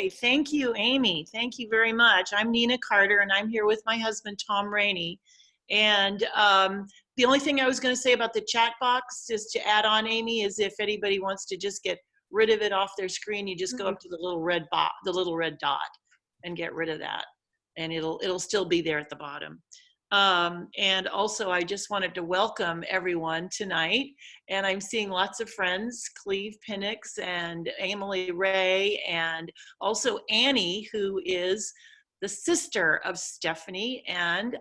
Okay, thank you, Amy. Thank you very much. I'm Nina Carter, and I'm here with my husband, Tom Rainey. And the only thing I was going to say about the chat box, just to add on, Amy, is if anybody wants to just get rid of it off their screen, you just go up to the little red dot, and get rid of that, and it'll still be there at the bottom. And also, I just wanted to welcome everyone tonight. And I'm seeing lots of friends, Cleve Pinnix and Emily Ray, and also Annie, who is the sister of Stephanie and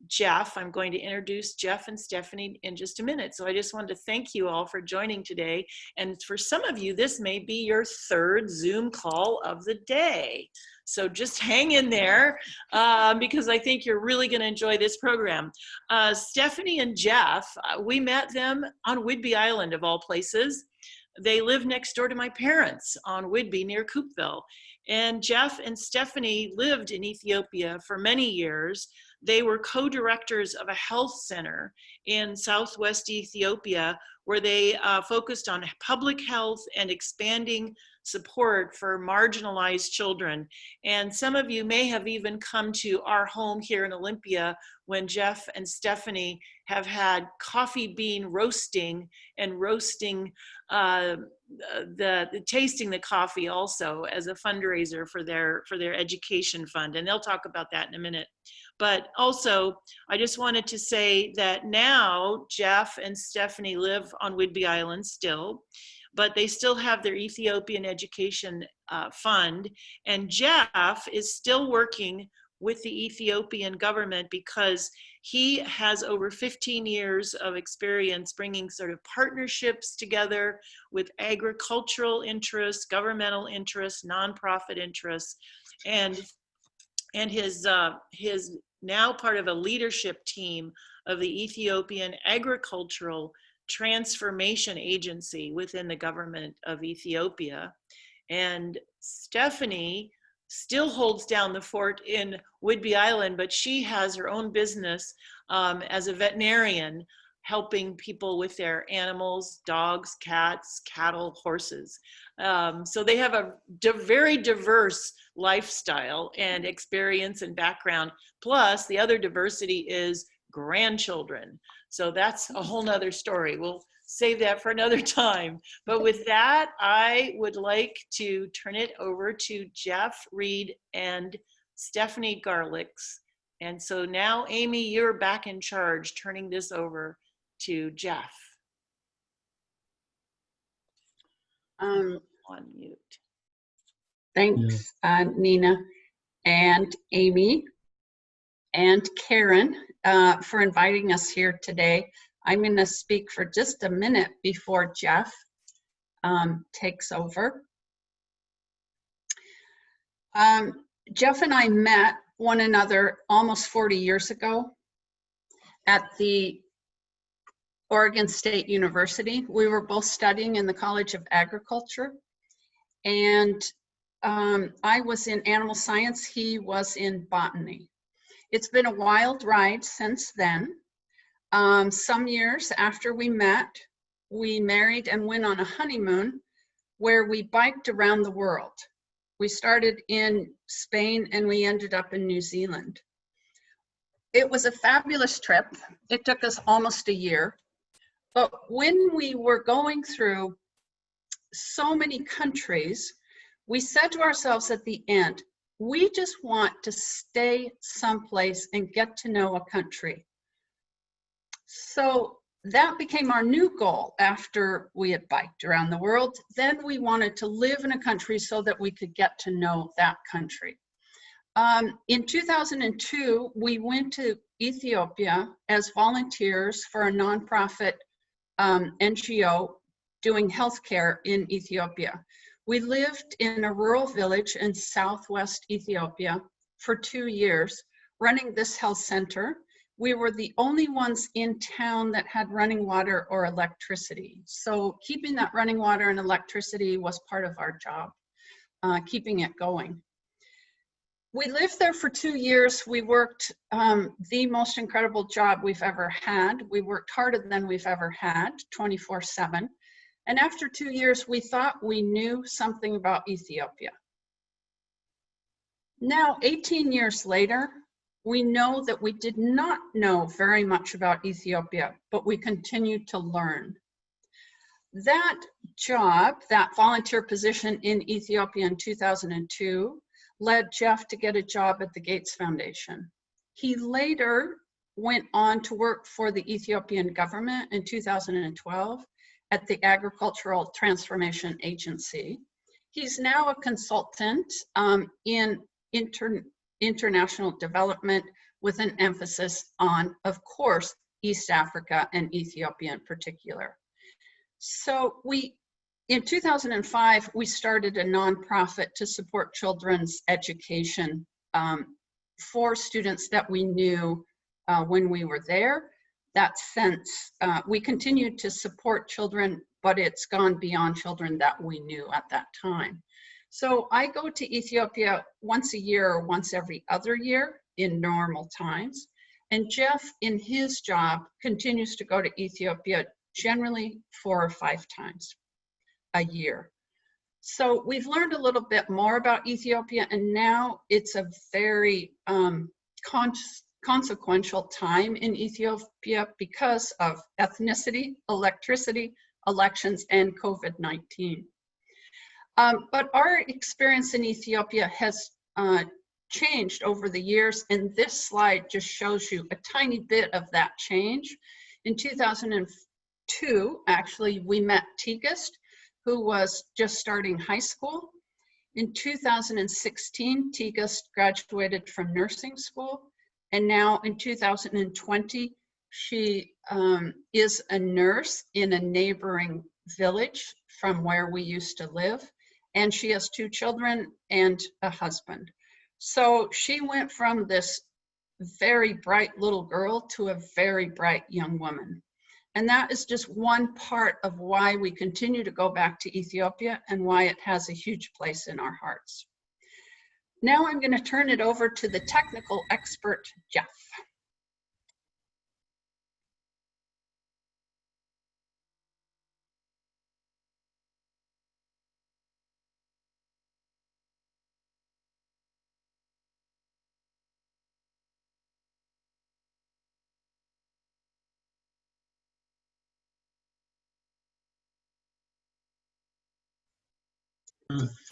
Jeff. I'm going to introduce Jeff and Stephanie in just a minute. So I just wanted to thank you all for joining today. And for some of you, this may be your third Zoom call of the day. So just hang in there because I think you're really going to enjoy this program. Stephanie and Jeff, we met them on Whidbey Island of all places. They live next door to my parents on Whidbey near Coopville. And Jeff and Stephanie lived in Ethiopia for many years. They were co-directors of a health center in Southwest Ethiopia where they focused on public health and expanding support for marginalized children. And some of you may have even come to our home here in Olympia when Jeff and Stephanie have had coffee bean roasting and roasting tasting the coffee also as a fundraiser for their education fund. And they'll talk about that in a minute. But also, I just wanted to say that now Jeff and Stephanie live on Whidbey Island still, but they still have their Ethiopian education fund. And Jeff is still working with the Ethiopian government because he has over 15 years of experience bringing sort of partnerships together with agricultural interests, governmental interests, nonprofit interests, and his now part of a leadership team of the Ethiopian Agricultural Transformation Agency within the government of Ethiopia. And Stephanie still holds down the fort in Whidbey Island, but she has her own business as a veterinarian, helping people with their animals, dogs, cats, cattle, horses. So they have a very diverse lifestyle and experience and background. Plus, the other diversity is grandchildren. So that's a whole nother story. We'll save that for another time. But with that, I would like to turn it over to Jeff Reed and Stephanie Garlicks. And so now, Amy, you're back in charge, turning this over to Jeff. On mute. Thanks, Nina and Amy and Karen for inviting us here today. I'm going to speak for just a minute before Jeff takes over. Jeff and I met one another almost 40 years ago at the Oregon State University. We were both studying in the College of Agriculture, and I was in animal science, he was in botany. It's been a wild ride since then. Some years after we met, we married and went on a honeymoon where we biked around the world. We started in Spain and we ended up in New Zealand. It was a fabulous trip. It took us almost a year. But when we were going through so many countries, we said to ourselves at the end, we just want to stay someplace and get to know a country. So that became our new goal after we had biked around the world. Then we wanted to live in a country so that we could get to know that country. In 2002, we went to Ethiopia as volunteers for a nonprofit NGO doing healthcare in Ethiopia. We lived in a rural village in Southwest Ethiopia for 2 years, running this health center. We were the only ones in town that had running water or electricity. So keeping that running water and electricity was part of our job, keeping it going. We lived there for 2 years. We worked the most incredible job we've ever had. We worked harder than we've ever had, 24/7. And after 2 years, we thought we knew something about Ethiopia. Now, 18 years later, we know that we did not know very much about Ethiopia, but we continued to learn. That job, that volunteer position in Ethiopia in 2002, led Jeff to get a job at the Gates Foundation. He later went on to work for the Ethiopian government in 2012 at the Agricultural Transformation Agency. He's now a consultant in international development with an emphasis on, of course, East Africa and Ethiopia in particular. So in 2005, we started a nonprofit to support children's education for students that we knew when we were there. That sense, we continued to support children, but it's gone beyond children that we knew at that time. So I go to Ethiopia once a year or once every other year in normal times. And Jeff, in his job, continues to go to Ethiopia generally 4 or 5 times a year. So we've learned a little bit more about Ethiopia, and now it's a very consequential time in Ethiopia because of ethnicity, electricity, elections, and COVID-19. But our experience in Ethiopia has changed over the years, and this slide just shows you a tiny bit of that change. In 2002, actually, we met Tigist, who was just starting high school. In 2016, Tigist graduated from nursing school, and now in 2020, she is a nurse in a neighboring village from where we used to live, and she has 2 children and a husband. So she went from this very bright little girl to a very bright young woman. And that is just one part of why we continue to go back to Ethiopia and why it has a huge place in our hearts. Now I'm going to turn it over to the technical expert, Jeff.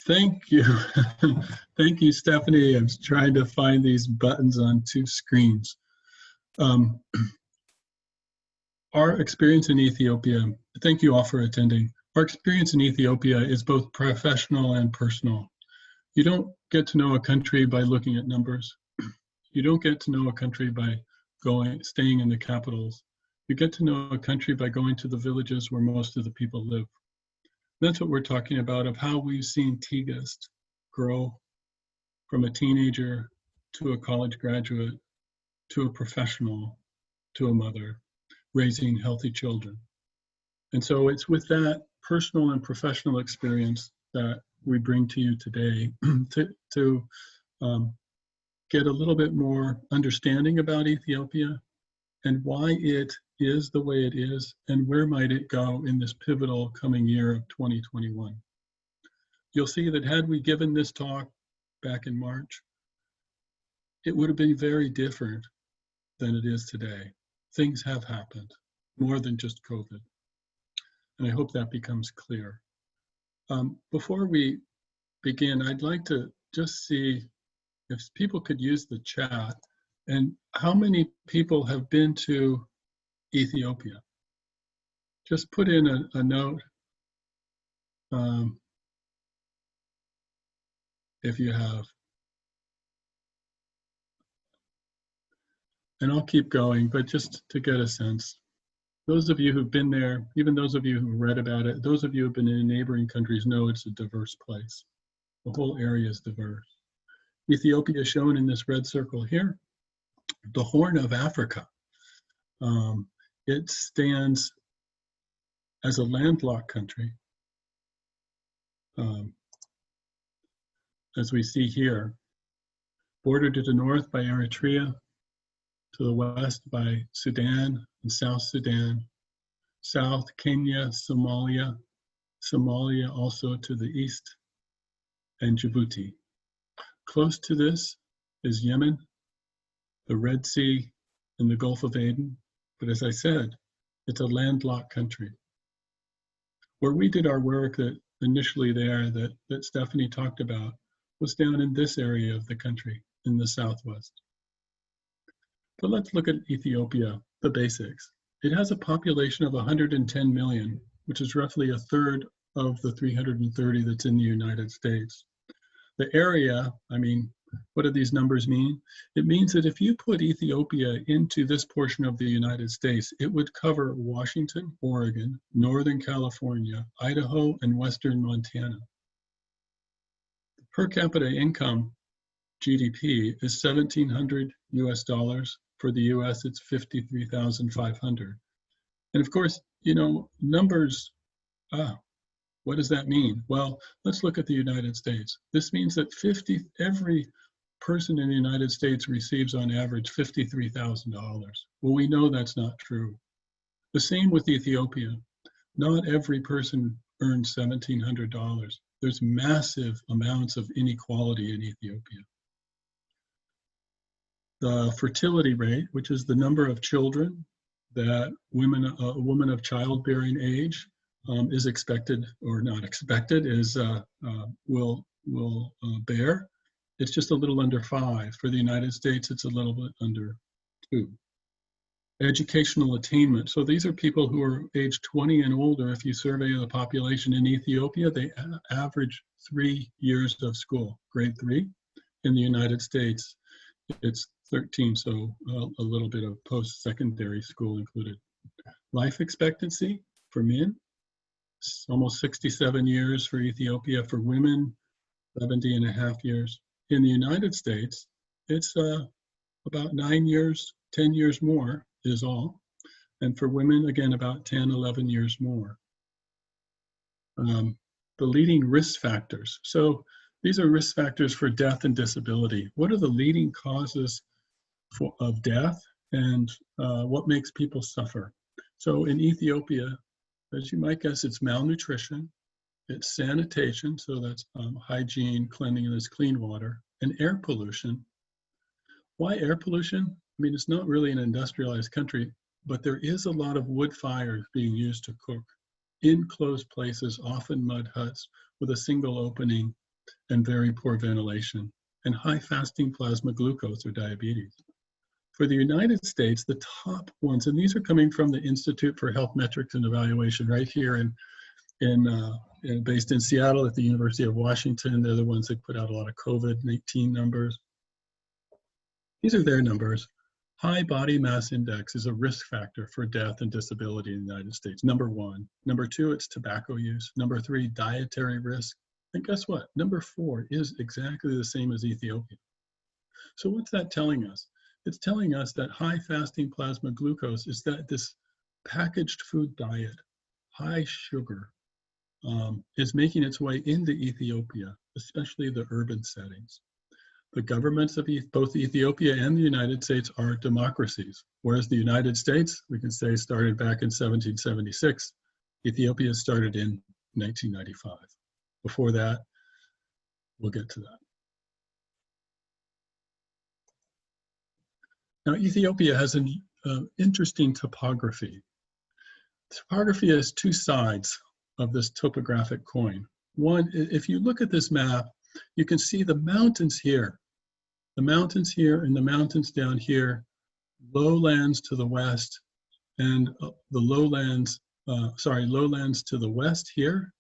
Thank you. Thank you, Stephanie. I'm trying to find these buttons on 2 screens. Our experience in Ethiopia, thank you all for attending. Our experience in Ethiopia is both professional and personal. You don't get to know a country by looking at numbers. You don't get to know a country by staying in the capitals. You get to know a country by going to the villages where most of the people live. That's what we're talking about, of how we've seen Tigist grow from a teenager to a college graduate, to a professional, to a mother, raising healthy children. And so it's with that personal and professional experience that we bring to you today to get a little bit more understanding about Ethiopia and why it is the way it is, and where might it go in this pivotal coming year of 2021. You'll see that had we given this talk back in March, it would have been very different than it is today. Things have happened, more than just COVID. And I hope that becomes clear. Before we begin, I'd like to just see if people could use the chat, and how many people have been to Ethiopia. Just put in a note if you have. And I'll keep going, but just to get a sense. Those of you who've been there, even those of you who've read about it, those of you who've been in neighboring countries know it's a diverse place. The whole area is diverse. Ethiopia is shown in this red circle here, the Horn of Africa. It stands as a landlocked country, as we see here, bordered to the north by Eritrea, to the west by Sudan and South Sudan, south Kenya, Somalia also to the east, and Djibouti. Close to this is Yemen, the Red Sea, and the Gulf of Aden. But as I said, it's a landlocked country. Where we did our work that initially there that Stephanie talked about was down in this area of the country in the southwest. But let's look at Ethiopia, the basics. It has a population of 110 million, which is roughly a third of the 330 that's in the United States. The area, I mean, what do these numbers mean? It means that if you put Ethiopia into this portion of the United States, it would cover Washington, Oregon, Northern California, Idaho, and Western Montana. Per capita income, GDP, is $1,700 US. For the US, it's 53,500. And of course, you know, numbers, what does that mean? Well, let's look at the United States. This means that every person in the United States receives on average $53,000. Well, we know that's not true. The same with Ethiopia. Not every person earns $1,700. There's massive amounts of inequality in Ethiopia. The fertility rate, which is the number of children that a woman of childbearing age is expected, or not expected, will bear. It's just a little under 5. For the United States, it's a little bit under 2. Educational attainment. So these are people who are age 20 and older. If you survey the population in Ethiopia, they average 3 years of school, grade 3. In the United States, it's 13, so a little bit of post-secondary school included. Life expectancy for men, almost 67 years for Ethiopia. For women, 70 and a half years. In the United States, it's about 9 years, 10 years more is all. And for women, again, about 10, 11 years more. The leading risk factors. So these are risk factors for death and disability. What are the leading causes of death, and what makes people suffer? So in Ethiopia, as you might guess, it's malnutrition, it's sanitation, so that's hygiene, cleanliness, clean water, and air pollution. Why air pollution? I mean, it's not really an industrialized country, but there is a lot of wood fires being used to cook in closed places, often mud huts with a single opening and very poor ventilation, and high fasting plasma glucose or diabetes. For the United States, the top ones, and these are coming from the Institute for Health Metrics and Evaluation right here based in Seattle at the University of Washington. They're the ones that put out a lot of COVID-19 numbers. These are their numbers. High body mass index is a risk factor for death and disability in the United States, number 1. Number 2, it's tobacco use. Number 3, dietary risk. And guess what? Number 4 is exactly the same as Ethiopia. So what's that telling us? It's telling us that high fasting plasma glucose is that this packaged food diet, high sugar, is making its way into Ethiopia, especially the urban settings. The governments of both Ethiopia and the United States are democracies, whereas the United States, we can say, started back in 1776. Ethiopia started in 1995. Before that, we'll get to that. Now, Ethiopia has an interesting topography. Topography has 2 sides of this topographic coin. One, if you look at this map, you can see the mountains here and the mountains down here, lowlands to the west, and lowlands to the west here,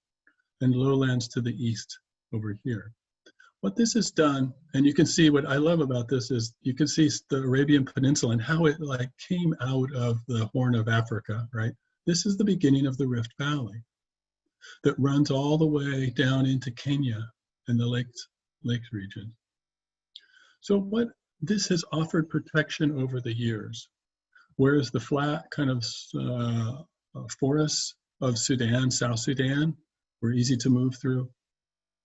and lowlands to the east over here. What this has done, and you can see what I love about this is you can see the Arabian Peninsula and how it came out of the Horn of Africa, right? This is the beginning of the Rift Valley that runs all the way down into Kenya and the lakes region. So what this has offered protection over the years, whereas the flat kind of forests of Sudan, South Sudan, were easy to move through.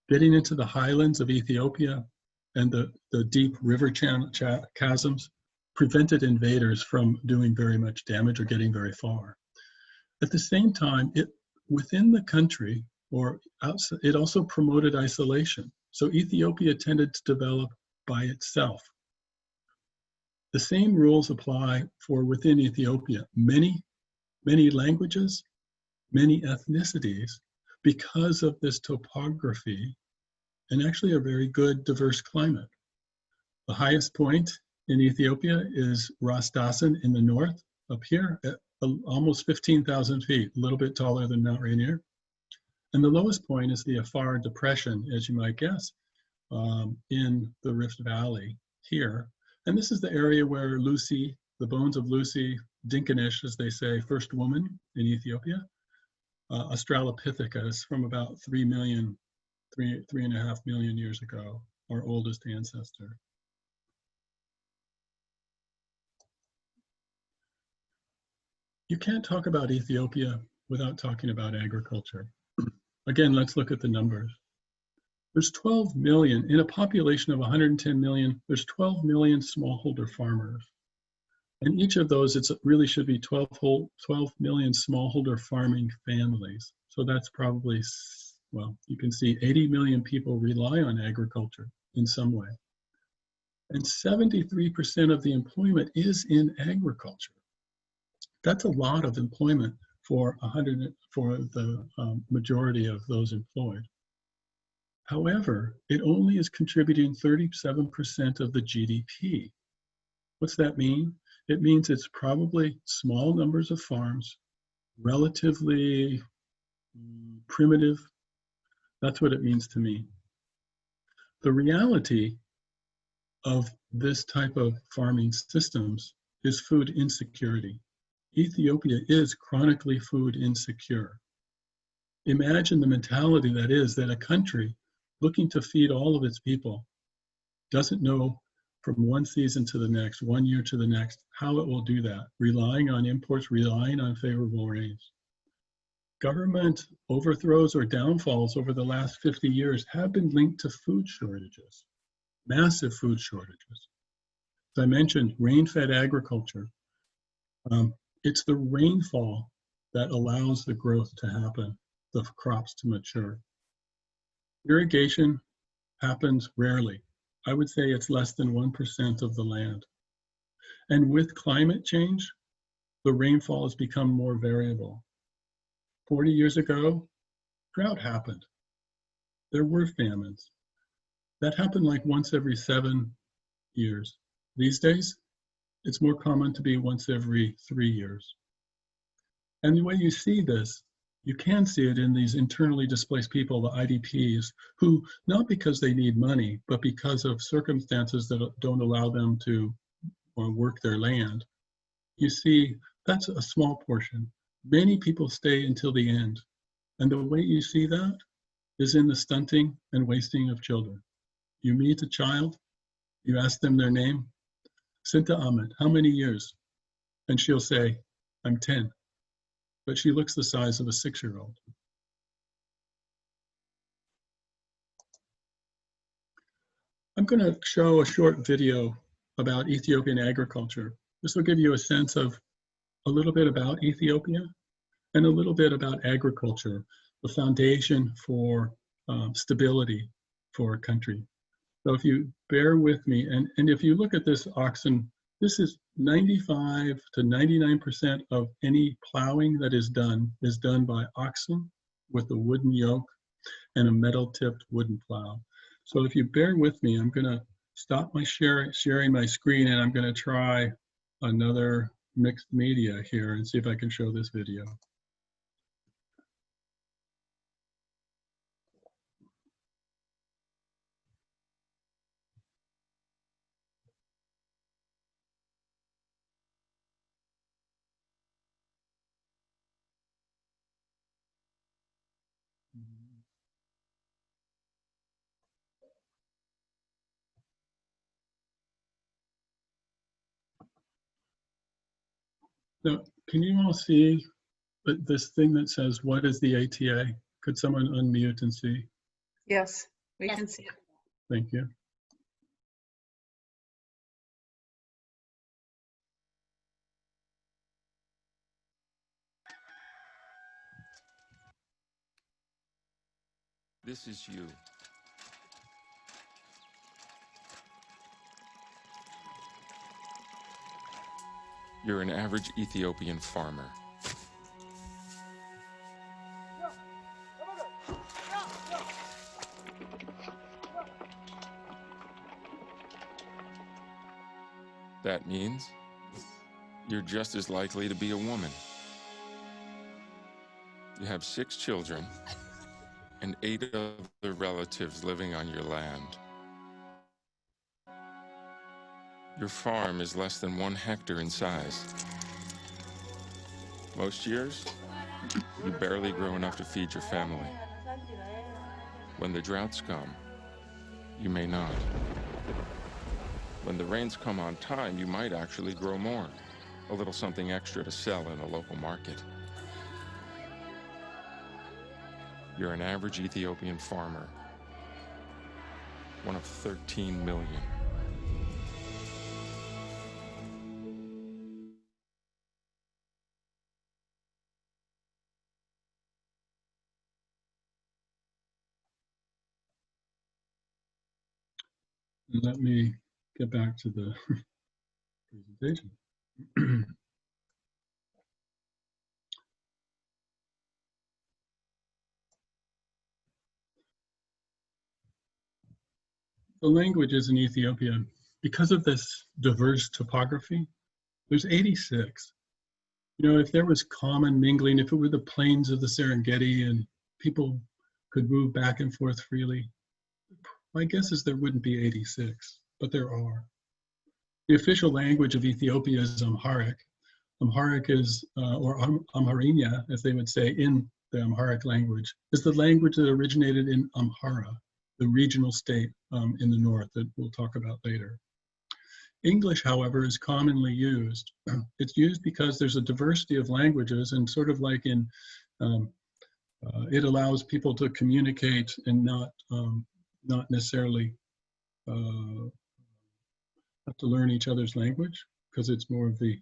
Getting into the highlands of Ethiopia and the deep river chasms prevented invaders from doing very much damage or getting very far. At the same time, within the country or outside, it also promoted isolation. So Ethiopia tended to develop by itself. The same rules apply for within Ethiopia. Many languages, many ethnicities, because of this topography, and actually a very good diverse climate. The highest point in Ethiopia is Ras Dasan in the north, up here at almost 15,000 feet, a little bit taller than Mount Rainier. And the lowest point is the Afar Depression, as you might guess, in the Rift Valley here. And this is the area where Lucy, the bones of Lucy Dinkinish, as they say, first woman in Ethiopia, Australopithecus from about 3.5 million years ago, our oldest ancestor. You can't talk about Ethiopia without talking about agriculture. Again, let's look at the numbers. There's 12 million, in a population of 110 million, there's 12 million smallholder farmers. And each of those, it really should be 12 million smallholder farming families. So that's probably, well, you can see 80 million people rely on agriculture in some way. And 73% of the employment is in agriculture. That's a lot of employment for the majority of those employed. However, it only is contributing 37% of the GDP. What's that mean? It means it's probably small numbers of farms, relatively primitive. That's what it means to me. The reality of this type of farming systems is food insecurity. Ethiopia is chronically food insecure. Imagine the mentality that is that a country looking to feed all of its people doesn't know from one season to the next, 1 year to the next, how it will do that, relying on imports, relying on favorable rains. Government overthrows or downfalls over the last 50 years have been linked to food shortages, massive food shortages. As I mentioned, rain-fed agriculture. It's the rainfall that allows the growth to happen, the crops to mature. Irrigation happens rarely. I would say it's less than 1% of the land. And with climate change, the rainfall has become more variable. 40 years ago, drought happened. There were famines. That happened like once every 7 years. These days, it's more common to be once every 3 years. And the way you see this, you can see it in these internally displaced people, the IDPs, who, not because they need money, but because of circumstances that don't allow them to work their land. You see, that's a small portion. Many people stay until the end. And the way you see that is in the stunting and wasting of children. You meet a child, you ask them their name, Sinta Ahmed, how many years? And she'll say, I'm 10. But she looks the size of a 6-year-old. I'm going to show a short video about Ethiopian agriculture. This will give you a sense of a little bit about Ethiopia and a little bit about agriculture, the foundation for stability for a country. So if you bear with me, and if you look at this oxen, this is 95 to 99% of any plowing that is done by oxen with a wooden yoke and a metal-tipped wooden plow. So if you bear with me, I'm going to stop my sharing my screen, and I'm going to try another mixed media here and see if I can show this video. Now, can you all see this thing that says, what is the ATA? Could someone unmute and see? Yes, we Yes. can see it. Thank you. This is you. You're an average Ethiopian farmer. That means you're just as likely to be a woman. You have 6 children and 8 other relatives living on your land. Your farm is less than 1 hectare in size. Most years, you barely grow enough to feed your family. When the droughts come, you may not. When the rains come on time, you might actually grow more, a little something extra to sell in a local market. You're an average Ethiopian farmer, one of 13 million. Let me get back to the presentation. The languages in Ethiopia, because of this diverse topography, there's 86. You know, if there was common mingling, if it were the plains of the Serengeti and people could move back and forth freely, my guess is there wouldn't be 86, but there are. The official language of Ethiopia is Amharic. Amharic is, or Amharinia, as they would say in the Amharic language, is the language that originated in Amhara, the regional state in the north that we'll talk about later. English, however, is commonly used. It's used because there's a diversity of languages, and sort of like in, it allows people to communicate and not necessarily have to learn each other's language, because it's more of the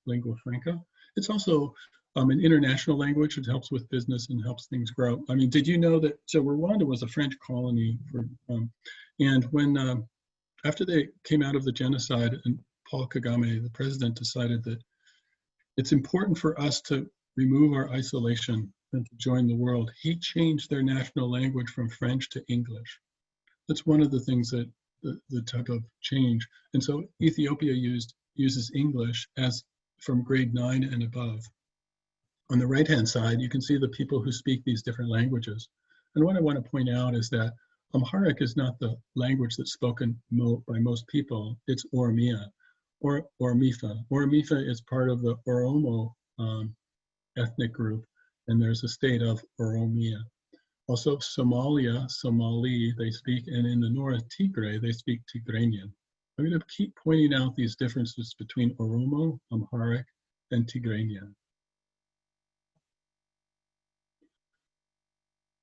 lingua franca. It's also an international language. It helps with business and helps things grow. I mean, did you know that, so Rwanda was a French colony for, and when, after they came out of the genocide and Paul Kagame, the president, decided that it's important for us to remove our isolation and to join the world, he changed their national language from French to English. That's one of the things that the type of change. And so Ethiopia uses English as from grade 9 and above. On the right-hand side, you can see the people who speak these different languages. And what I want to point out is that Amharic is not the language that's spoken by most people. It's Oromia, or Oromifa. Oromifa is part of the Oromo ethnic group, and there's a state of Oromia. Also, Somalia, Somali, they speak, and in the north, Tigray, they speak Tigranian. I'm going to keep pointing out these differences between Oromo, Amharic, and Tigranian.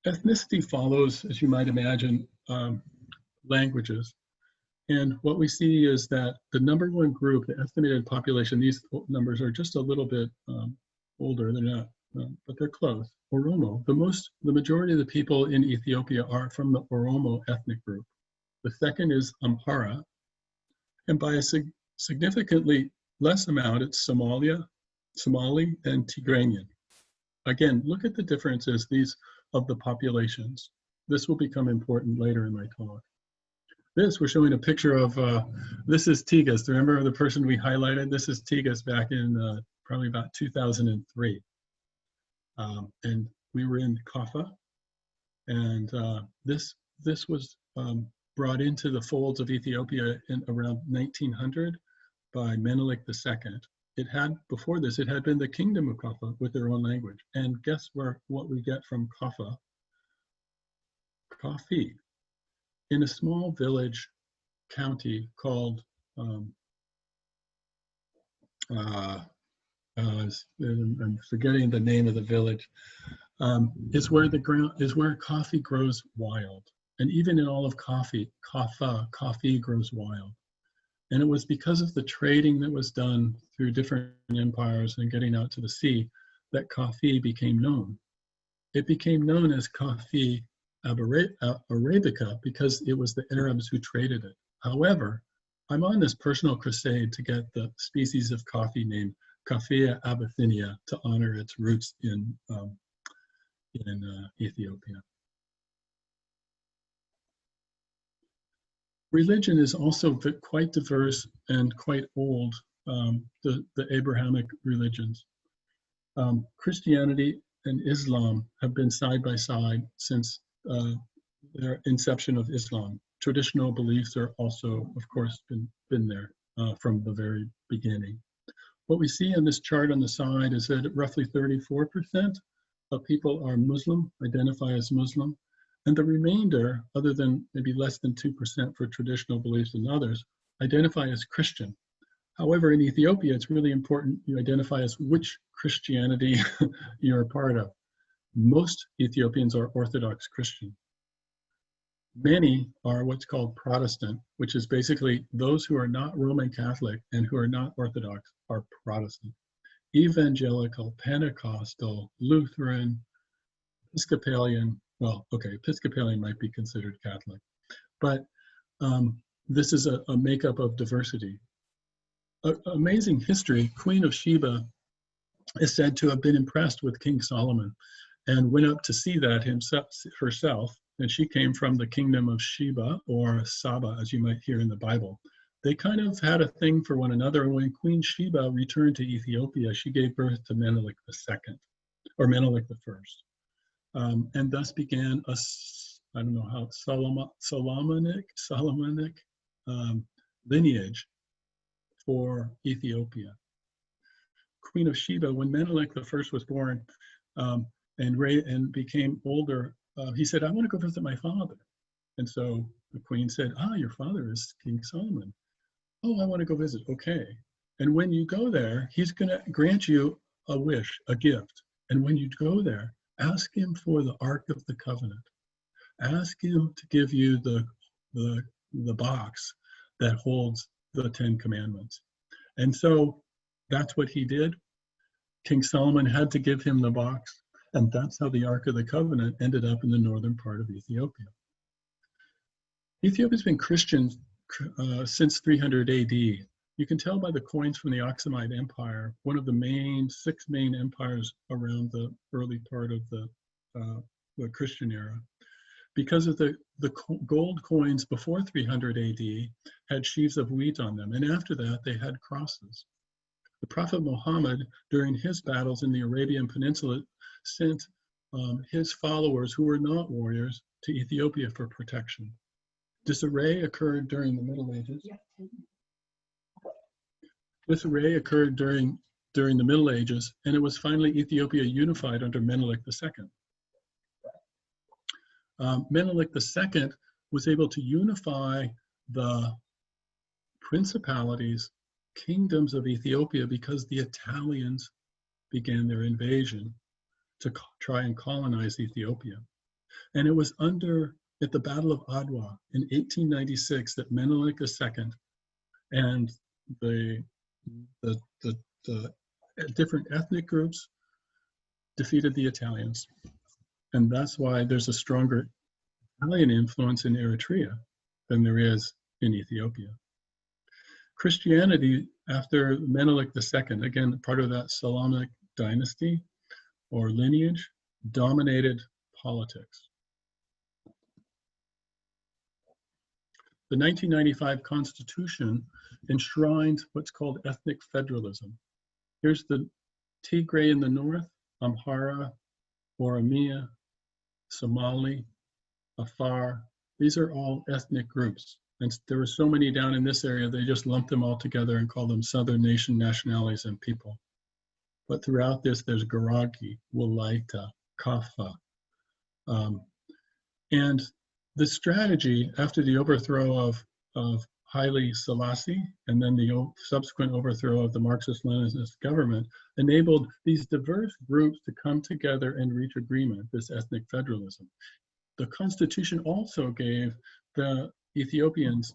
Ethnicity follows, as you might imagine, languages. And what we see is that the #1 group, the estimated population, these numbers are just a little bit older, they're not, but they're close. Oromo, the majority of the people in Ethiopia are from the Oromo ethnic group. The second is Amhara, and by a significantly less amount, it's Somali, and Tigranian. Again, look at the differences of the populations. This will become important later in my talk. We're showing a picture of, this is Tigris. Remember the person we highlighted? This is Tigris back in probably about 2003. And we were in Kaffa, and this was brought into the folds of Ethiopia in around 1900 by Menelik II. Before this, it had been the kingdom of Kaffa with their own language. And guess what we get from Kaffa? Coffee. In a small village county called, I'm forgetting the name of the village, is where coffee grows wild. And even in all of Kaffa, coffee grows wild. And it was because of the trading that was done through different empires and getting out to the sea that coffee became known. It became known as coffee Arabica because it was the Arabs who traded it. However, I'm on this personal crusade to get the species of coffee named Coffea abyssinia to honor its roots in Ethiopia. Religion is also quite diverse and quite old, the Abrahamic religions. Christianity and Islam have been side by side since their inception of Islam. Traditional beliefs are also, of course, been there from the very beginning. What we see on this chart on the side is that roughly 34% of people are Muslim, identify as Muslim, and the remainder, other than maybe less than 2% for traditional beliefs and others, identify as Christian. However, in Ethiopia, it's really important you identify as which Christianity you're a part of. Most Ethiopians are Orthodox Christian. Many are what's called Protestant, which is basically those who are not Roman Catholic and who are not Orthodox are Protestant. Evangelical, Pentecostal, Lutheran, Episcopalian, well, okay, Episcopalian might be considered Catholic, but this is a makeup of diversity. Amazing history, Queen of Sheba is said to have been impressed with King Solomon and went up to see that herself, and she came from the kingdom of Sheba, or Saba, as you might hear in the Bible. They kind of had a thing for one another, and when Queen Sheba returned to Ethiopia, she gave birth to Menelik II, or Menelik I, and thus began a, I don't know how, Solomonic lineage for Ethiopia. Queen of Sheba, when Menelik I was born and became older, he said, I want to go visit my father. And so the queen said, your father is King Solomon. Oh, I want to go visit. Okay. And when you go there, he's going to grant you a wish, a gift. And when you go there, ask him for the Ark of the Covenant. Ask him to give you the box that holds the 10 Commandments. And so that's what he did. King Solomon had to give him the box, and that's how the Ark of the Covenant ended up in the northern part of Ethiopia. Ethiopia's been Christian since 300 AD. You can tell by the coins from the Aksumite Empire, one of the 6 main empires around the early part of the Christian era. Because of the gold coins before 300 AD had sheaves of wheat on them, and after that they had crosses. The Prophet Muhammad, during his battles in the Arabian Peninsula, sent his followers who were not warriors to Ethiopia for protection. Disarray occurred during the Middle Ages. Disarray occurred during the Middle Ages, and it was finally Ethiopia unified under Menelik II. Menelik II was able to unify the principalities, kingdoms of Ethiopia because the Italians began their invasion to try and colonize Ethiopia. And it was at the Battle of Adwa in 1896 that Menelik II and the different ethnic groups defeated the Italians. And that's why there's a stronger Italian influence in Eritrea than there is in Ethiopia. Christianity, after Menelik II, again, part of that Solomonic dynasty or lineage, dominated politics. The 1995 Constitution enshrined what's called ethnic federalism. Here's the Tigray in the north, Amhara, Oromia, Somali, Afar. These are all ethnic groups. And there were so many down in this area, they just lumped them all together and called them Southern Nation nationalities and people. But throughout this, there's Garagi, Walaita, Kafa. And the strategy after the overthrow of Haile Selassie and then the subsequent overthrow of the Marxist-Leninist government enabled these diverse groups to come together and reach agreement, this ethnic federalism. The Constitution also gave the Ethiopians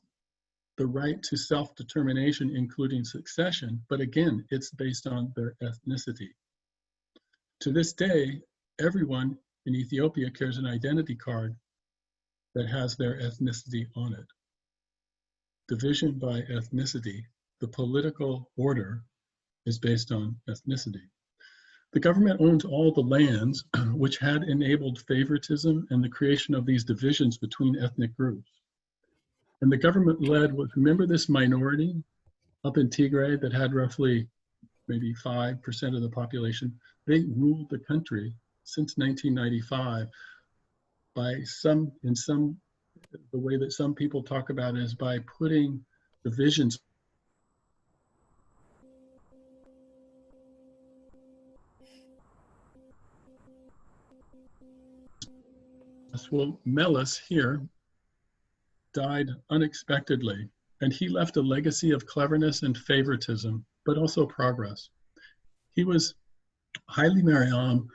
the right to self-determination, including succession, but again, it's based on their ethnicity. To this day, everyone in Ethiopia carries an identity card that has their ethnicity on it. division by ethnicity. The political order is based on ethnicity. The government owns all the lands, which had enabled favoritism and the creation of these divisions between ethnic groups. And the government led with, remember this minority up in Tigray that had roughly maybe 5% of the population? They ruled the country since 1995 the way that some people talk about it is by putting divisions. Well, Meles here died unexpectedly, and he left a legacy of cleverness and favoritism, but also progress. Haile Mariam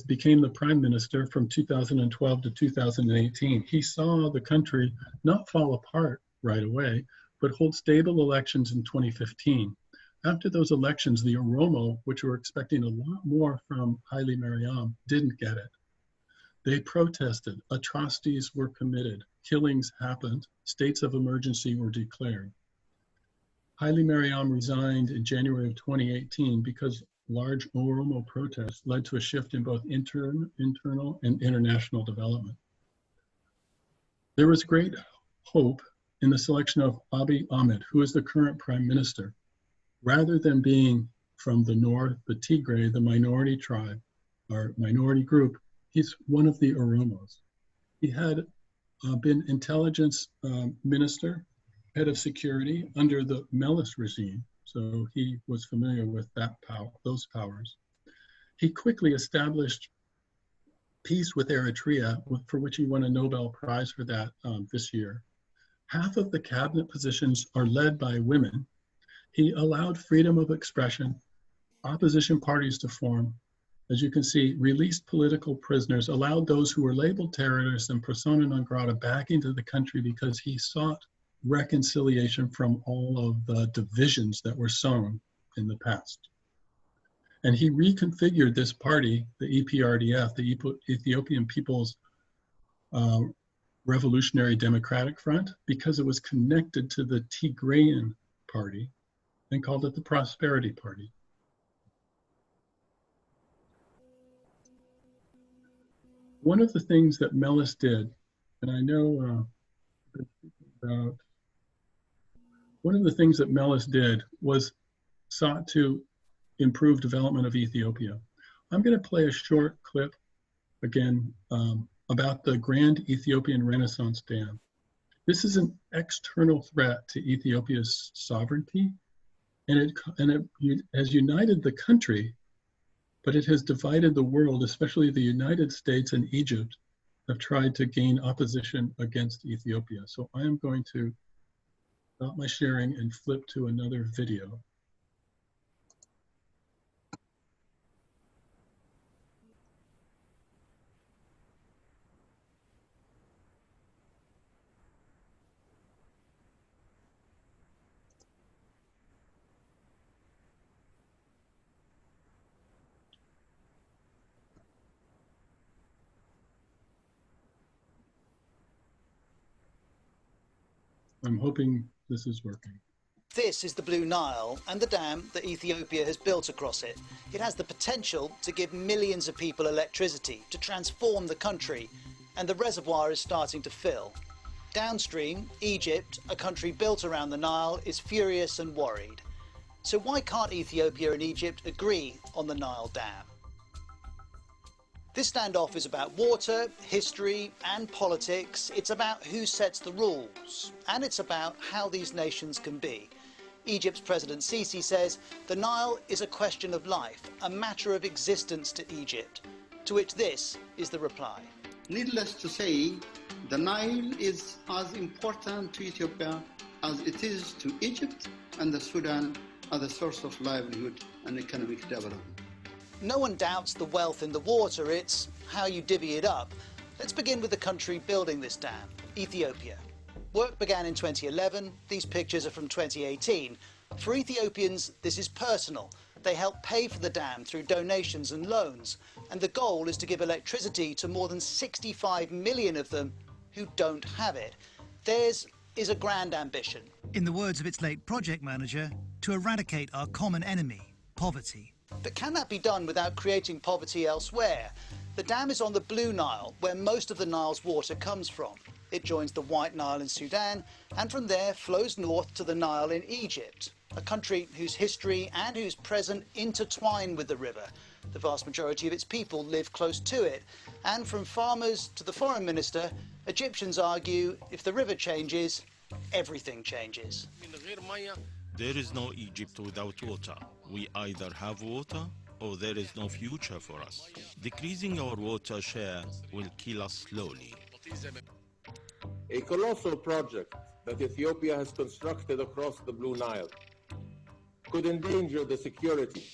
became the prime minister from 2012 to 2018. He saw the country not fall apart right away, but hold stable elections in 2015. After those elections, the Oromo, which were expecting a lot more from Haile Mariam, didn't get it. They protested, atrocities were committed, killings happened, states of emergency were declared. Haile Mariam resigned in January of 2018 because large Oromo protests led to a shift in both internal and international development. There was great hope in the selection of Abiy Ahmed, who is the current prime minister. Rather than being from the north, the Tigray, the minority tribe, or minority group, he's one of the Oromos. He had been intelligence minister, head of security under the Meles regime, so he was familiar with those powers. He quickly established peace with Eritrea, for which he won a Nobel Prize for that this year. Half of the cabinet positions are led by women. He allowed freedom of expression, opposition parties to form. As you can see, released political prisoners, allowed those who were labeled terrorists and persona non grata back into the country because he sought reconciliation from all of the divisions that were sown in the past. And he reconfigured this party, the EPRDF, the Ethiopian People's Revolutionary Democratic Front, because it was connected to the Tigrayan party, and called it the Prosperity Party. One of the things that Meles did, and I know one of the things that Meles did was sought to improve development of Ethiopia. I'm going to play a short clip again about the Grand Ethiopian Renaissance Dam. This is an external threat to Ethiopia's sovereignty, and it has united the country, but it has divided the world, especially the United States and Egypt have tried to gain opposition against Ethiopia. So I am going to stop my sharing and flip to another video. I'm hoping this is working. This is the Blue Nile and the dam that Ethiopia has built across it. It has the potential to give millions of people electricity, to transform the country, and the reservoir is starting to fill. Downstream, Egypt, a country built around the Nile, is furious and worried. So why can't Ethiopia and Egypt agree on the Nile Dam? This standoff is about water, history and politics. It's about who sets the rules, and it's about how these nations can be. Egypt's President Sisi says the Nile is a question of life, a matter of existence to Egypt, to which this is the reply. Needless to say, the Nile is as important to Ethiopia as it is to Egypt and the Sudan as a source of livelihood and economic development. No one doubts the wealth in the water, it's how you divvy it up. Let's begin with the country building this dam, Ethiopia. Work began in 2011, these pictures are from 2018. For Ethiopians, this is personal. They help pay for the dam through donations and loans, and the goal is to give electricity to more than 65 million of them who don't have it. Theirs is a grand ambition. In the words of its late project manager, to eradicate our common enemy, poverty. But can that be done without creating poverty elsewhere? The dam is on the Blue Nile, where most of the Nile's water comes from. It joins the White Nile in Sudan, and from there flows north to the Nile in Egypt, a country whose history and whose present intertwine with the river. The vast majority of its people live close to it, and from farmers to the foreign minister, Egyptians argue if the river changes, everything changes. There is no Egypt without water. We either have water or there is no future for us. Decreasing our water share will kill us slowly. A colossal project that Ethiopia has constructed across the Blue Nile could endanger the security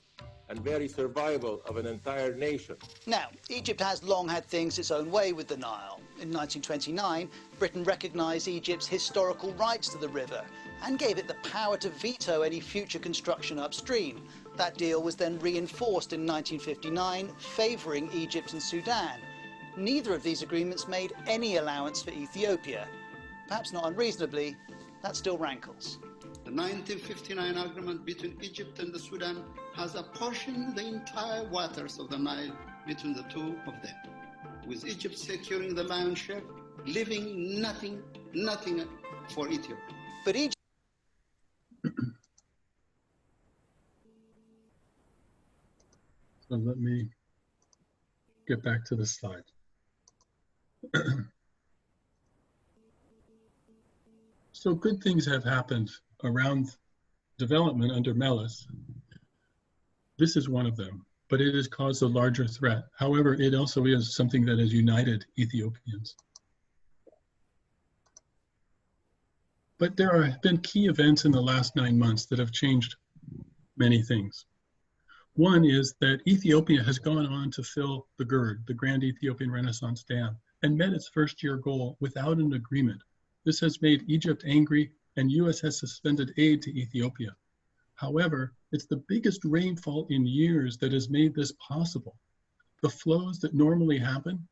and very survival of an entire nation. Now, Egypt has long had things its own way with the Nile. In 1929, Britain recognised Egypt's historical rights to the river and gave it the power to veto any future construction upstream. That deal was then reinforced in 1959, favouring Egypt and Sudan. Neither of these agreements made any allowance for Ethiopia. Perhaps not unreasonably, that still rankles. The 1959 agreement between Egypt and the Sudan has apportioned the entire waters of the Nile between the two of them, with Egypt securing the lion's share, leaving nothing for Ethiopia. But Egypt So let me get back to the slide. So good things have happened around development under Meles. This is one of them, but it has caused a larger threat. However, it also is something that has united Ethiopians. But there have been key events in the last 9 months that have changed many things. One is that Ethiopia has gone on to fill the GERD, the Grand Ethiopian Renaissance Dam, and met its first-year goal without an agreement. This has made Egypt angry, and US has suspended aid to Ethiopia. However, it's the biggest rainfall in years that has made this possible. The flows that normally happen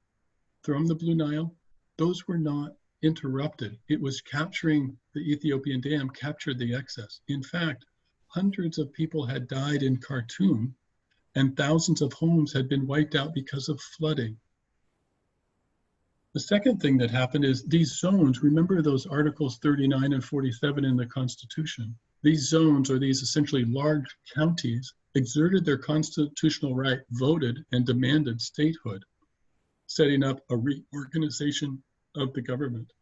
from the Blue Nile, those were not interrupted. It was capturing the Ethiopian dam, captured the excess. In fact, hundreds of people had died in Khartoum, and thousands of homes had been wiped out because of flooding. The second thing that happened is these zones, remember those Articles 39 and 47 in the Constitution? These zones, or these essentially large counties, exerted their constitutional right, voted, and demanded statehood, setting up a reorganization of the government.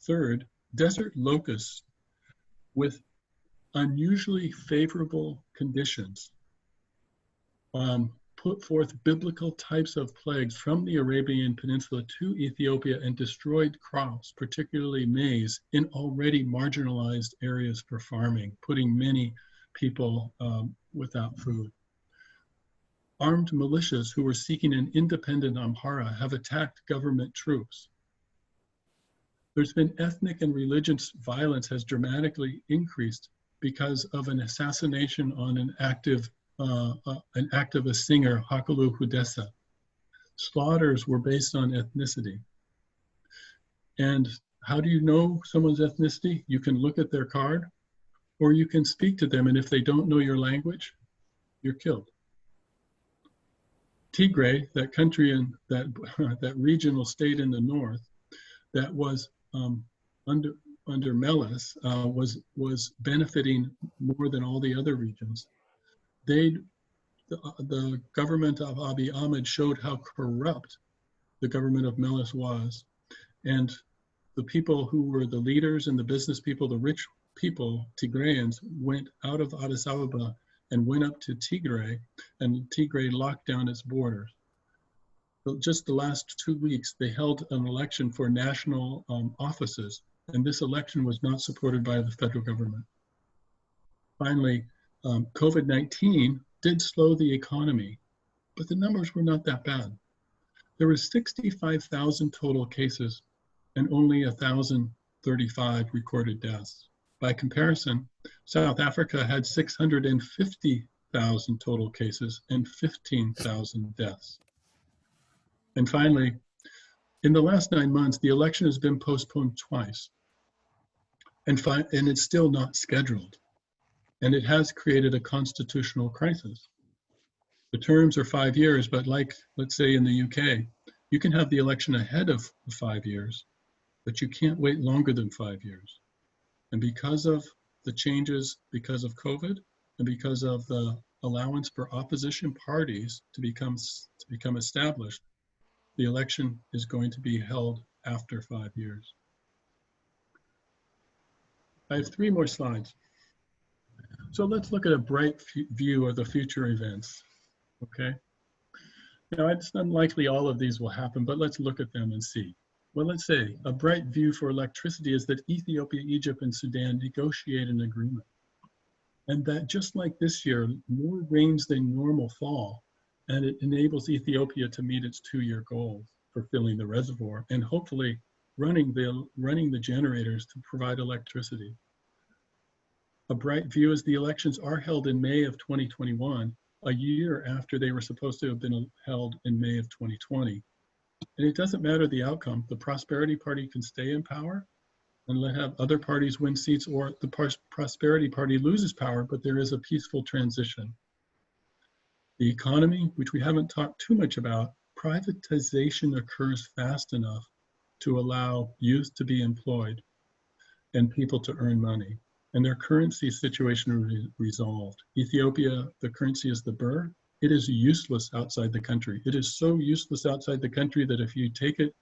Third, desert locusts with unusually favorable conditions put forth biblical types of plagues from the Arabian Peninsula to Ethiopia and destroyed crops, particularly maize, in already marginalized areas for farming, putting many people without food. Armed militias who were seeking an independent Amhara have attacked government troops. There's been ethnic and religious violence has dramatically increased because of an assassination on an activist singer, Hakulu Hudessa. Slaughters were based on ethnicity. And how do you know someone's ethnicity? You can look at their card, or you can speak to them, and if they don't know your language, you're killed. Tigray, that country in that regional state in the north, that was under Meles, was benefiting more than all the other regions. The government of Abiy Ahmed showed how corrupt the government of Meles was, and the people who were the leaders and the business people, the rich people, Tigrayans, went out of Addis Ababa and went up to Tigray, and Tigray locked down its borders. But just the last 2 weeks, they held an election for national offices, and this election was not supported by the federal government. Finally, COVID-19 did slow the economy, but the numbers were not that bad. There were 65,000 total cases and only 1,035 recorded deaths. By comparison, South Africa had 650,000 total cases and 15,000 deaths. And finally, In the last 9 months, the election has been postponed twice, and it's still not scheduled. And it has created a constitutional crisis. The terms are 5 years, but like, let's say in the UK, you can have the election ahead of the 5 years, but you can't wait longer than 5 years. And because of the changes, because of COVID, and because of the allowance for opposition parties to become established, the election is going to be held after 5 years. I have 3 more slides. So let's look at a bright view of the future events, okay? Now, it's unlikely all of these will happen, but let's look at them and see. Well, let's say a bright view for electricity is that Ethiopia, Egypt, and Sudan negotiate an agreement. And that just like this year, more rains than normal fall, and it enables Ethiopia to meet its 2-year goals for filling the reservoir and hopefully running the generators to provide electricity. A bright view is the elections are held in May of 2021, a year after they were supposed to have been held in May of 2020. And it doesn't matter the outcome. The Prosperity Party can stay in power and have other parties win seats, or the Prosperity Party loses power, but there is a peaceful transition. The economy, which we haven't talked too much about, privatization occurs fast enough to allow youth to be employed and people to earn money. And their currency situation is resolved. Ethiopia, the currency is the birr. It is useless outside the country. It is so useless outside the country that if you take it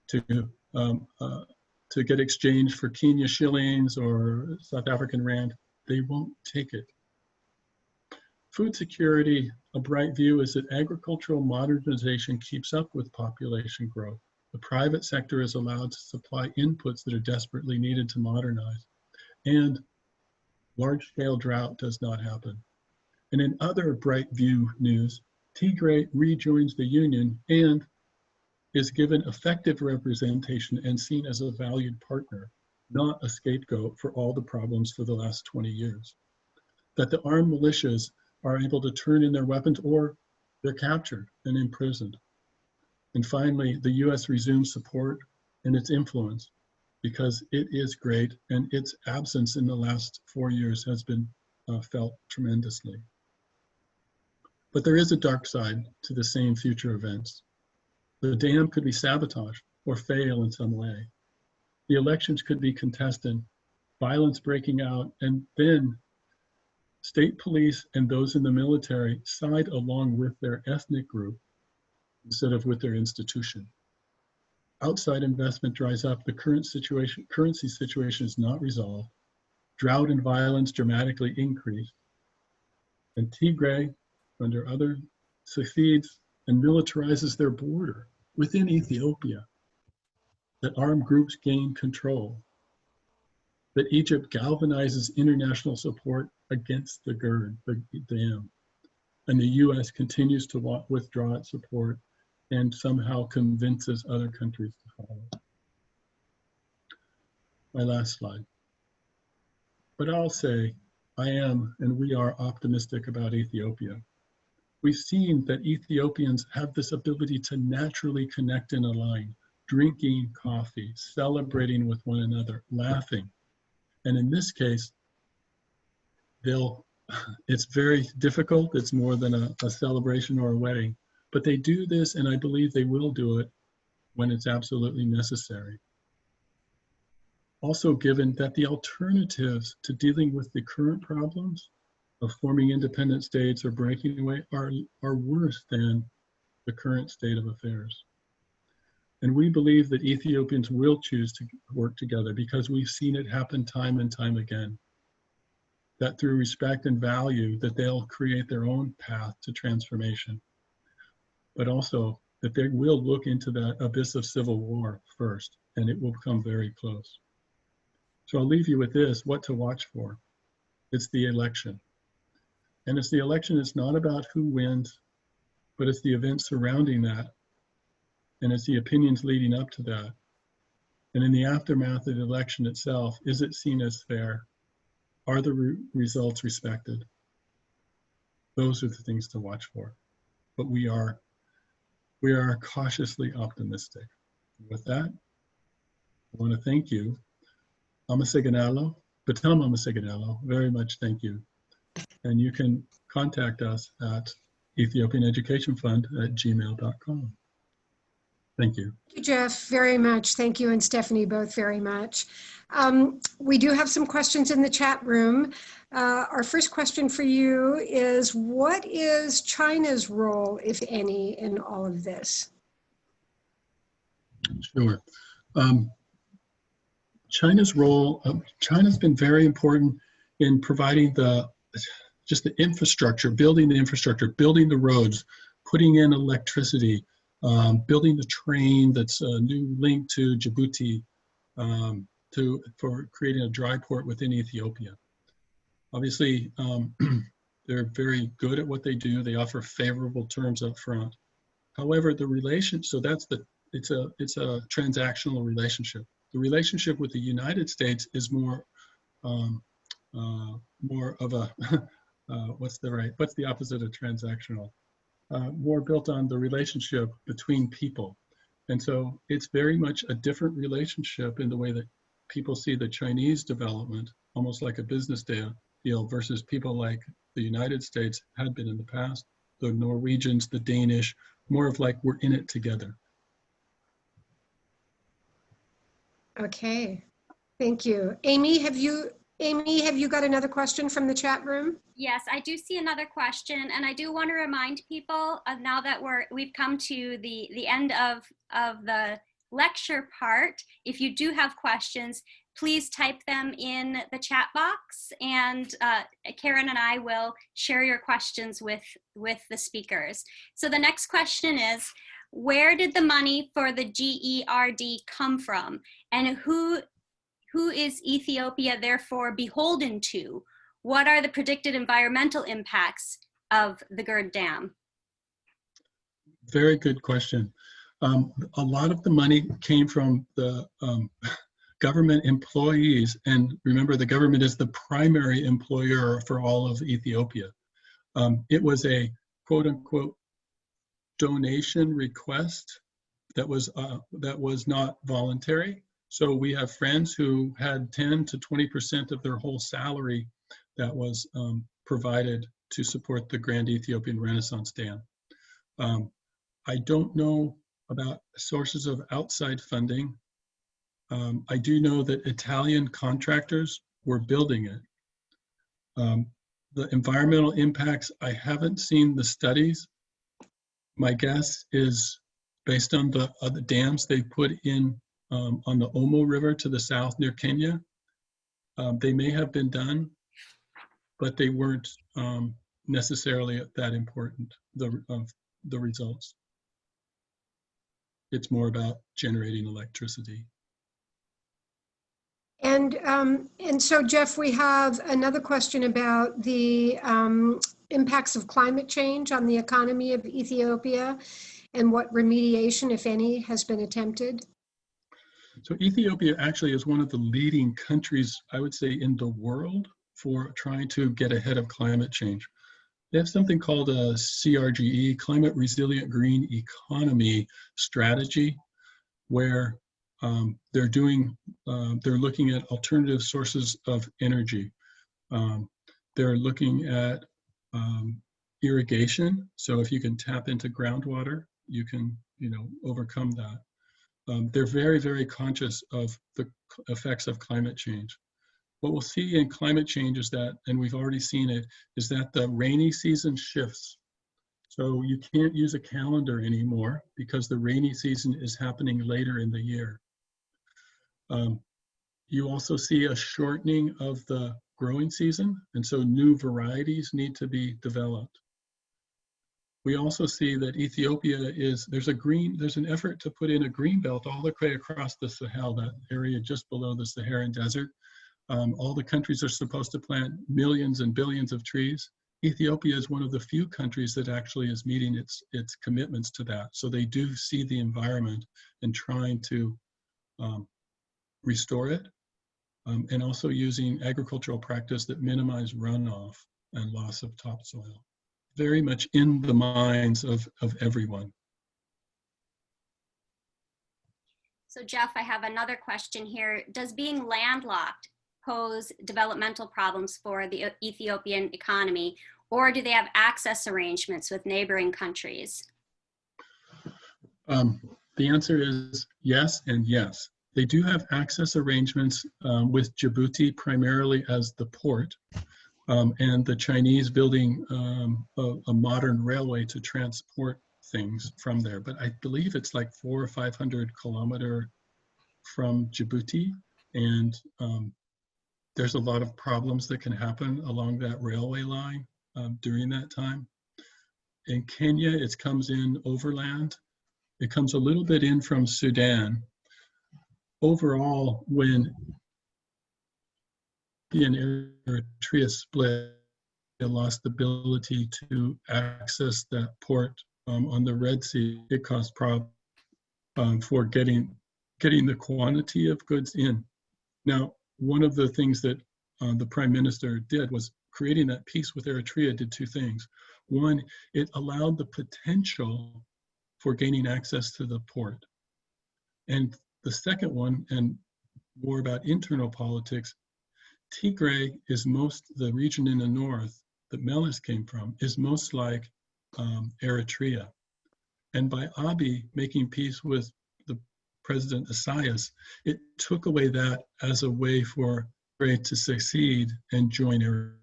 to get exchanged for Kenya shillings or South African rand, they won't take it. Food security, a bright view is that agricultural modernization keeps up with population growth. The private sector is allowed to supply inputs that are desperately needed to modernize. And large-scale drought does not happen. And in other bright view news, Tigray rejoins the union and is given effective representation and seen as a valued partner, not a scapegoat for all the problems for the last 20 years. That the armed militias are able to turn in their weapons or they're captured and imprisoned. And finally, the US resumes support and its influence because it is great and its absence in the last 4 years has been felt tremendously. But there is a dark side to the same future events. The dam could be sabotaged or fail in some way. The elections could be contested, violence breaking out, and then state police and those in the military side along with their ethnic group instead of with their institution. Outside investment dries up, the currency situation is not resolved. Drought and violence dramatically increase. And Tigray, under other, succeeds and militarizes their border within Ethiopia. That armed groups gain control. That Egypt galvanizes international support against the GERD, the dam. And the US continues to withdraw its support and somehow convinces other countries to follow. My last slide. But I'll say, I am and we are optimistic about Ethiopia. We've seen that Ethiopians have this ability to naturally connect in a line, drinking coffee, celebrating with one another, laughing. And in this case, it's very difficult. It's more than a celebration or a wedding. But they do this, and I believe they will do it when it's absolutely necessary. Also, given that the alternatives to dealing with the current problems of forming independent states or breaking away are worse than the current state of affairs. And we believe that Ethiopians will choose to work together because we've seen it happen time and time again. That through respect and value, that they'll create their own path to transformation. But also that they will look into that abyss of civil war first, and it will come very close. So I'll leave you with this, what to watch for. It's the election. And it's the election, it's not about who wins, but it's the events surrounding that. And it's the opinions leading up to that. And in the aftermath of the election itself, is it seen as fair? Are the results respected? Those are the things to watch for. But we are cautiously optimistic. With that, I want to thank you. Amasiganalo, Batam Amasiganalo, very much thank you. And you can contact us at ethiopianeducationfund@gmail.com. Thank you. Thank you, Jeff, very much. Thank you and Stephanie both very much. We do have some questions in the chat room. Our first question for you is, what is China's role, if any, in all of this? Sure. China's role, China's been very important in providing just the infrastructure, building the roads, putting in electricity, building the train that's a new link to Djibouti for creating a dry port within Ethiopia. Obviously, they're very good at what they do. They offer favorable terms up front. However, it's a transactional relationship. The relationship with the United States is more of a what's the opposite of transactional? More built on the relationship between people. And so it's very much a different relationship in the way that people see the Chinese development, almost like a business deal versus people like the United States had been in the past, the Norwegians, the Danish, more of like we're in it together. Okay, thank you. Amy, have you got another question from the chat room? Yes, I do see another question, and I do want to remind people now that we've come to the end of the lecture part. If you do have questions, please type them in the chat box, and Karen and I will share your questions with the speakers. So the next question is, where did the money for the GERD come from, and who is Ethiopia therefore beholden to? What are the predicted environmental impacts of the GERD Dam? Very good question. A lot of the money came from the government employees, and remember, the government is the primary employer for all of Ethiopia. It was a quote-unquote donation request that was not voluntary. So we have friends who had 10 to 20% of their whole salary that was provided to support the Grand Ethiopian Renaissance Dam. I don't know about sources of outside funding. I do know that Italian contractors were building it. The environmental impacts, I haven't seen the studies. My guess is based on the dams they put in on the Omo River to the south near Kenya. They may have been done, but they weren't necessarily that important, the results. It's more about generating electricity. And so, Jeff, we have another question about the impacts of climate change on the economy of Ethiopia and what remediation, if any, has been attempted. So Ethiopia actually is one of the leading countries, I would say, in the world for trying to get ahead of climate change. They have something called a CRGE, Climate Resilient Green Economy Strategy, where they're looking at alternative sources of energy. They're looking at irrigation. So if you can tap into groundwater, you can, overcome that. They're very, very conscious of the effects of climate change. What we'll see in climate change is that, and we've already seen it, is that the rainy season shifts. So you can't use a calendar anymore because the rainy season is happening later in the year. You also see a shortening of the growing season, and so new varieties need to be developed. We also see that Ethiopia there's an effort to put in a green belt all the way across the Sahel, that area just below the Saharan desert. All the countries are supposed to plant millions and billions of trees. Ethiopia is one of the few countries that actually is meeting its commitments to that. So they do see the environment and trying to restore it, and also using agricultural practice that minimize runoff and loss of topsoil. Very much in the minds of everyone. So Jeff, I have another question here. Does being landlocked pose developmental problems for the Ethiopian economy, or do they have access arrangements with neighboring countries? The answer is yes and yes. They do have access arrangements with Djibouti primarily as the port, and the Chinese building a modern railway to transport things from there. But I believe it's like 400 or 500 kilometers from Djibouti, and there's a lot of problems that can happen along that railway line during that time. In Kenya, it comes in overland. It comes a little bit in from Sudan. Overall, when Eritrea split, it lost the ability to access that port on the Red Sea. It caused problems for getting the quantity of goods in. Now, one of the things that the Prime Minister did was creating that peace with Eritrea did two things. One, it allowed the potential for gaining access to the port. And the second one, and more about internal politics, Tigray is the region in the north that Meles came from, is most like Eritrea. And by Abiy making peace with the President Isaias, it took away that as a way for Tigray to succeed and join Eritrea.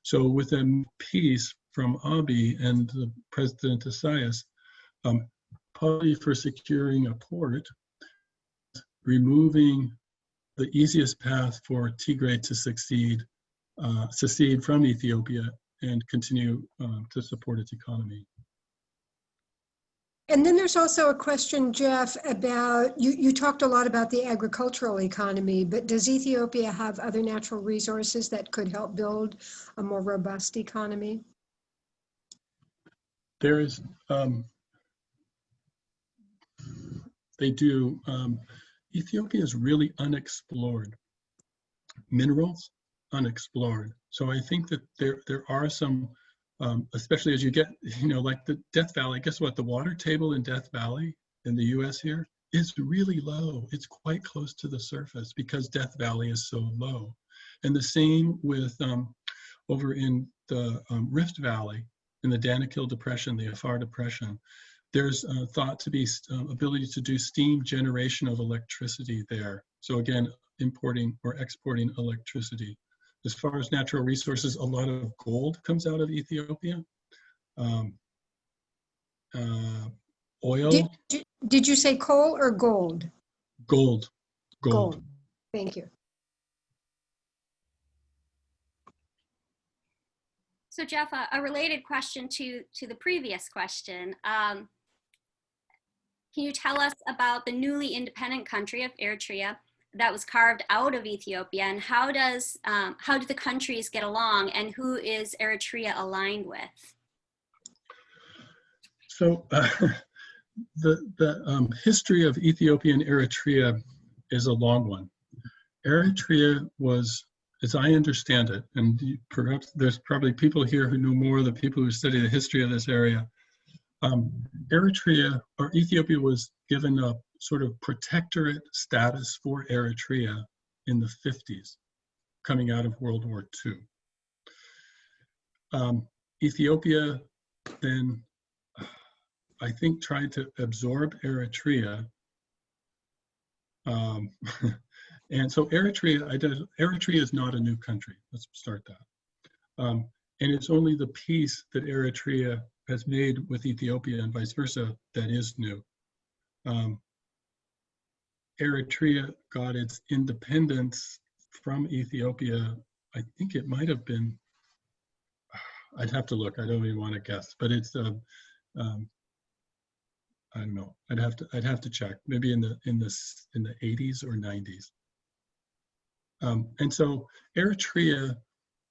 So with a peace from Abiy and the President Isaias, partly for securing a port, removing the easiest path for Tigray to secede from Ethiopia and continue to support its economy. And then there's also a question, Jeff, about, you talked a lot about the agricultural economy, but does Ethiopia have other natural resources that could help build a more robust economy? There is, they do. Ethiopia is really unexplored. Minerals, unexplored. So I think that there are some, especially as you get, like the Death Valley, guess what? The water table in Death Valley in the US here is really low. It's quite close to the surface because Death Valley is so low. And the same with over in the Rift Valley, in the Danakil Depression, the Afar Depression, there's thought to be ability to do steam generation of electricity there. So again, importing or exporting electricity. As far as natural resources, a lot of gold comes out of Ethiopia. Oil. Did you say coal or gold? Gold. Gold. Thank you. So Jeff, a related question to the previous question. Can you tell us about the newly independent country of Eritrea that was carved out of Ethiopia, and how do the countries get along, and who is Eritrea aligned with? So the history of Ethiopia and Eritrea is a long one. Eritrea was, as I understand it, and perhaps there's probably people here who know more than people who study the history of this area. Eritrea, or Ethiopia, was given a sort of protectorate status for Eritrea in the 50s, coming out of World War II. Ethiopia then, I think, tried to absorb Eritrea. And so Eritrea is not a new country. Let's start that. And it's only the peace that Eritrea has made with Ethiopia and vice versa that is new. Eritrea got its independence from Ethiopia. I think it might have been, I'd have to look, I don't even want to guess, but it's I don't know. I'd have to check. Maybe in the 80s or 90s. And so Eritrea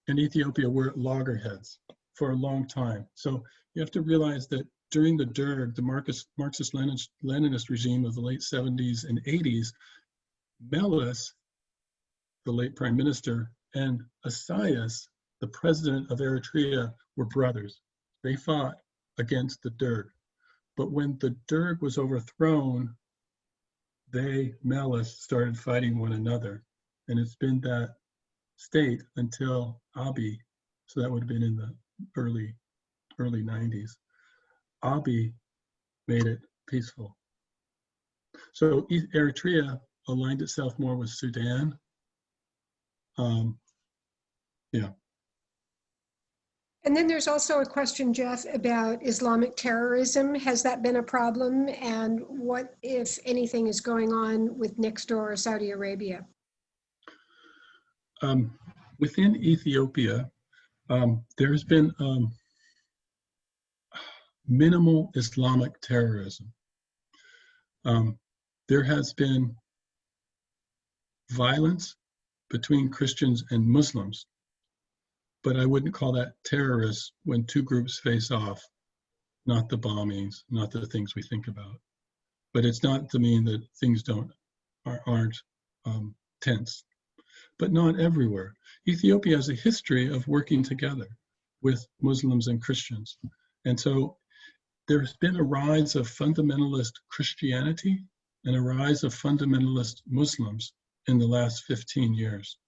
and Ethiopia were at loggerheads for a long time. So you have to realize that during the Derg, the Marxist-Leninist regime of the late 70s and 80s, Meles, the late prime minister, and Isaias, the president of Eritrea, were brothers. They fought against the Derg. But when the Derg was overthrown, they, Melis, started fighting one another. And it's been that state until Abiy, so that would have been in the early 90s. Abiy made it peaceful. So Eritrea aligned itself more with Sudan. Yeah. And then there's also a question, Jeff, about Islamic terrorism. Has that been a problem? And what, if anything, is going on with next door Saudi Arabia? Within Ethiopia, there's been minimal Islamic terrorism. There has been violence between Christians and Muslims, but I wouldn't call that terrorist when two groups face off, not the bombings, not the things we think about. But it's not to mean that things aren't tense, but not everywhere. Ethiopia has a history of working together with Muslims and Christians. And so there's been a rise of fundamentalist Christianity and a rise of fundamentalist Muslims in the last 15 years,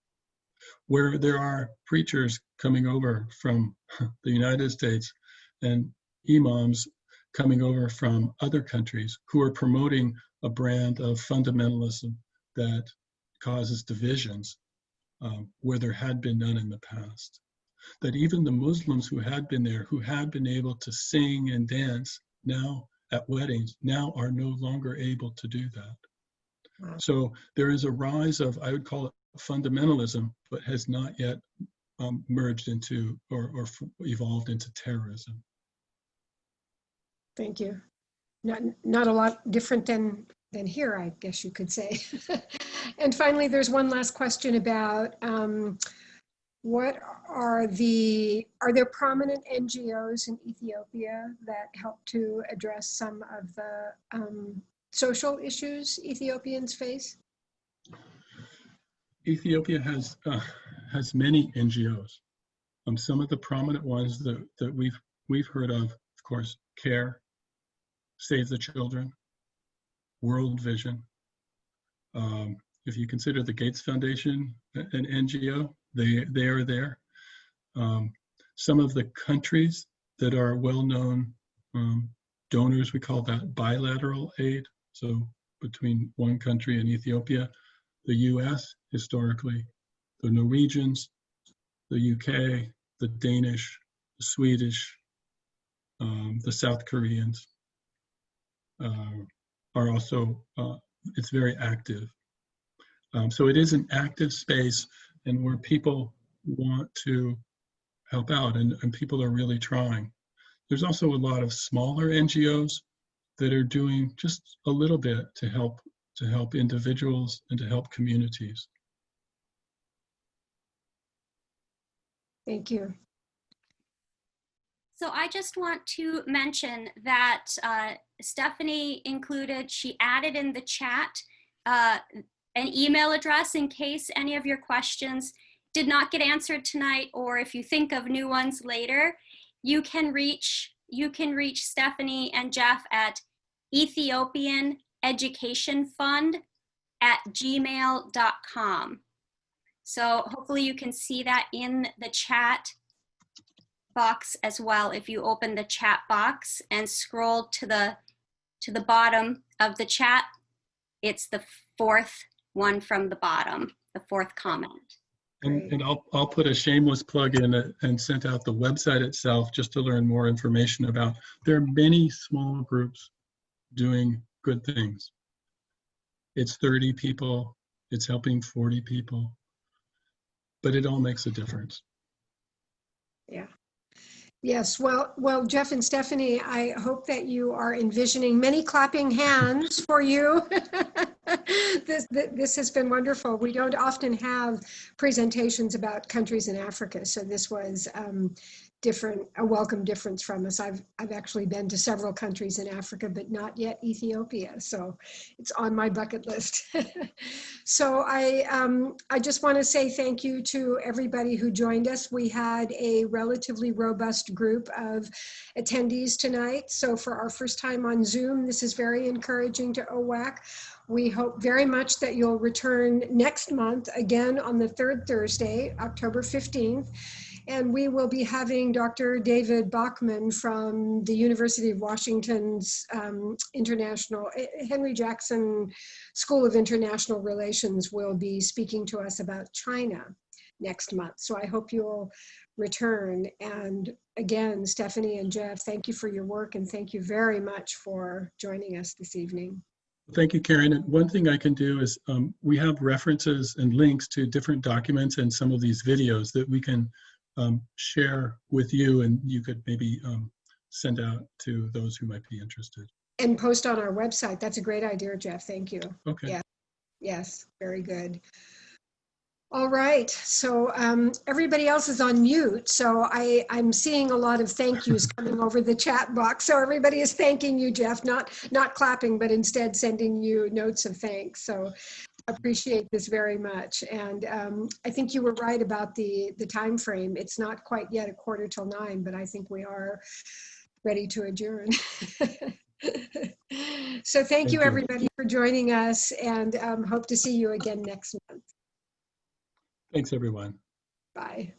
where there are preachers coming over from the United States and imams coming over from other countries who are promoting a brand of fundamentalism that causes divisions where there had been none in the past. That even the Muslims who had been there, who had been able to sing and dance now at weddings, now are no longer able to do that. Wow. So there is a rise of, I would call it fundamentalism, but has not yet merged into or evolved into terrorism. Thank you. Not a lot different than here, I guess you could say. And finally, there's one last question about are there prominent NGOs in Ethiopia that help to address some of the social issues Ethiopians face? Ethiopia has many NGOs. Some of the prominent ones that we've heard of course, CARE, Save the Children, World Vision. If you consider the Gates Foundation an NGO, they are there. Some of the countries that are well-known donors, we call that bilateral aid. So between one country and Ethiopia, the US historically, the Norwegians, the UK, the Danish, the Swedish, the South Koreans are also, it's very active. So it is an active space and where people want to help out and people are really trying. There's also a lot of smaller NGOs that are doing just a little bit to help individuals and to help communities. Thank you. So I just want to mention that Stephanie included, she added in the chat an email address in case any of your questions did not get answered tonight, or if you think of new ones later, you can reach Stephanie and Jeff at ethiopianeducationfund@gmail.com. So hopefully you can see that in the chat box as well. If you open the chat box and scroll to the bottom of the chat, it's the fourth one from the bottom, the fourth comment. And I'll put a shameless plug in and sent out the website itself just to learn more information about. There are many small groups doing good things. It's 30 people, it's helping 40 people, but it all makes a difference. Yeah. Yes, well, Jeff and Stephanie, I hope that you are envisioning many clapping hands for you. This has been wonderful. We don't often have presentations about countries in Africa, so this was a welcome difference from us. I've actually been to several countries in Africa, but not yet Ethiopia, so it's on my bucket list. So I just want to say thank you to everybody who joined us. We had a relatively robust group of attendees tonight. So for our first time on Zoom, this is very encouraging to OWAC. We hope very much that you'll return next month, again on the third Thursday, October 15th. And we will be having Dr. David Bachman from the University of Washington's Henry Jackson School of International Relations will be speaking to us about China next month. So I hope you'll return. And again, Stephanie and Jeff, thank you for your work, and thank you very much for joining us this evening. Thank you, Karen. And one thing I can do is we have references and links to different documents and some of these videos that we can share with you, and you could maybe send out to those who might be interested. And post on our website. That's a great idea, Jeff. Thank you. Okay. Yeah. Yes, very good. All right, so everybody else is on mute, so I'm seeing a lot of thank yous coming over the chat box. So everybody is thanking you, Jeff, not clapping, but instead sending you notes of thanks. So appreciate this very much. And I think you were right about the time frame. It's not quite yet 9:15, but I think we are ready to adjourn. So thank you, everybody, for joining us, and hope to see you again next month. Thanks, everyone. Bye.